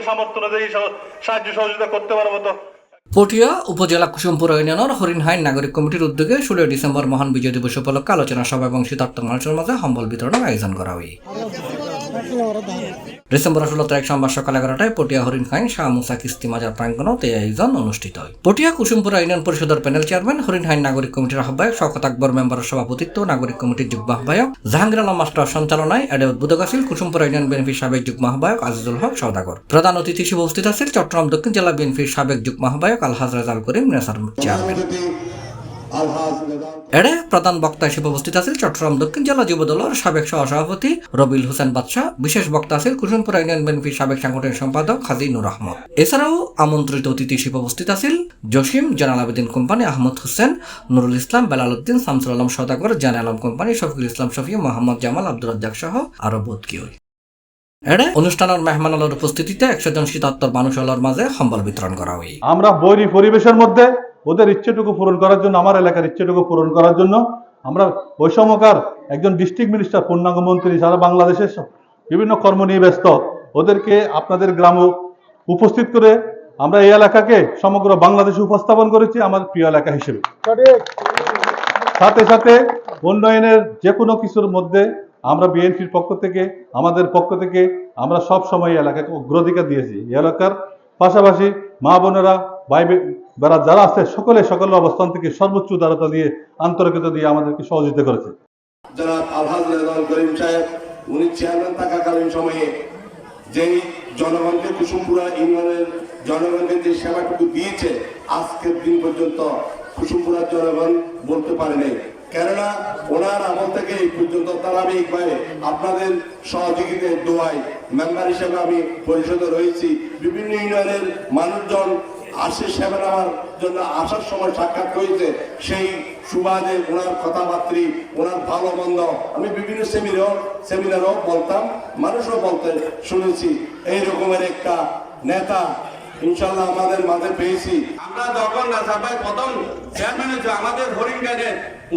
সামর্থ্য অনুযায়ী সাহায্য সহযোগিতা করতে পারবো। তো পটিয়া উপজেলা কুসুমপুর ইউনিয়নের হরিণহাইন নাগরিক কমিটির উদ্যোগে 16 ডিসেম্বর মহান বিজয় দিবস উপলক্ষে আলোচনা সভা এবং শীতার্থ মানুষের মাঝে সম্বল বিতরণের আয়োজন করা হয়। ডিসেম্বর 16 তারিখ সোমবার সকাল 11টায় পটিয়া হরিণহাইন শাহ মুসা কিস্তি মাজার প্রাঙ্গণে এই আয়োজন অনুষ্ঠিত হয়। পটিয়া কুসুমপুর ইউনিয়ন পরিষদের প্যানেল চেয়ারম্যান, হরিণহাইন নাগরিক কমিটির আহ্বায়ক শওকত আকবর মেম্বারের সভাপতিত্ব, নাগরিক কমিটির যুগ্ম আহ্বায়ক জাহাঙ্গীর আলম মাস্টার সঞ্চালনায় এডে উদ্বোধক আছিল কুসুমপুর ইউনিয়ন বিএনপির সাবেক যুগ্ম আহ্বায়ক আজিজুল হক সওদাগর। প্রধান অতিথি হিসেবে উপস্থিত আছেন চট্টগ্রাম দক্ষিণ জেলা বিএনপির সাবেক যুগ্ম আহ্বায়ক আলহাজ রেজাল করিম নেসার চেয়ারম্যান। এড়ে প্রধান বক্তা হিসেবে উপস্থিত আছেন চট্টগ্রাম দক্ষিণ জেলা যুব দলের সাবেক সহসভাপতি রবিল হোসেন বাদশাহ। বিশেষ বক্তা আছেন কুসুমপুর ইউনিয়ন বিএনপির সাবেক সাংগঠনিক সম্পাদক হাজী নূর আহমদ। এছাড়াও আমন্ত্রিত অতিথি হিসেবে উপস্থিত আছেন জসিম, জালাল আবেদিন কোম্পানি, আহমদ হোসেন, নুরুল ইসলাম, বেলাল উদ্দিন, শামসুল আলম সওদাগর, জান আলম কোম্পানি, শফিকুল ইসলাম শফি, মোহাম্মদ জামাল, আব্দুর রাজ্জাক সহ আরো বহুত কেউ। এড়ে অনুষ্ঠানের মেহমান আলোর উপস্থিতিতে 100 জন শীতার্থ মানুষ আলোর মাঝে সম্বল বিতরণ করা হয়। আমরা বৈরী পরিবেশের মধ্যে ওদের ইচ্ছেটুকু পূরণ করার জন্য, আমার এলাকার ইচ্ছেটুকু পূরণ করার জন্য আমরা বৈষম্যকার একজন ডিস্ট্রিক্ট মিনিস্টার, পূর্ণাঙ্গ মন্ত্রী, সারা বাংলাদেশের বিভিন্ন কর্ম নিয়ে ব্যস্ত, ওদেরকে আপনাদের গ্রামে উপস্থিত করে আমরা এই এলাকাকে সমগ্র বাংলাদেশে উপস্থাপন করেছি আমার প্রিয় এলাকা হিসেবে। সাথে সাথে উন্নয়নের যে কোনো কিছুর মধ্যে আমরা বিএনপির পক্ষ থেকে, আমাদের পক্ষ থেকে আমরা সব সময় এলাকাকে অগ্রাধিকার দিয়েছি। এই এলাকার পাশাপাশি মা বোনেরা, ভাই বেড়া যারা আছে সকলের অবস্থান থেকে সর্বোচ্চ উদারতা দিয়ে, আন্তরিকতা দিয়ে আমাদেরকে সহযোগিতা করেছে। জনাব আলহাজ রেজাউল করিম সাহেব, উনি চেয়ারম্যান থাকাকালীন সময়ে যেই জনগণকে, কুসুমপুরা ইউনিয়নের জনগণকে যে সেবাটুকু দিয়েছে, আজকের দিন পর্যন্ত কুসুমপুরার জনগণ বলতে পারেনি। কেননা ওনার আমল থেকে এই পর্যন্ত ধারাবাহিকভাবে আপনাদের সহযোগিতার দোয়ায় মেম্বার হিসেবে আমি পরিষদে রয়েছি। বিভিন্ন ইউনিয়নের মানুষজন আসে সেবা নেওয়ার জন্য, আসার সময় সাক্ষাৎ হয়েছে। সেই সুবাদে ওনার কথাবার্তা, ওনার ভালো মন্দ আমি বিভিন্ন সেমিনারও বলতাম, মানুষও বলতে শুনেছি। এই রকমের একটা নেতা ইনশাল্লাহ আমাদের মাঝে পেয়েছি। আমরা যখন রাজাভাই প্রথম চেয়ারম্যান হয়েছে আমাদের হরিণগানে,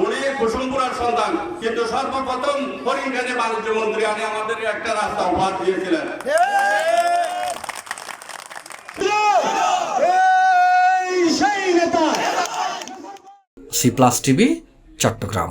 উনি কুসুমপুরার সন্তান, কিন্তু সর্বপ্রথম হরিণগানে বাণিজ্য মন্ত্রী আনি আমাদের একটা রাস্তা উপহার দিয়েছিলেন। C+ TV, Chittagong.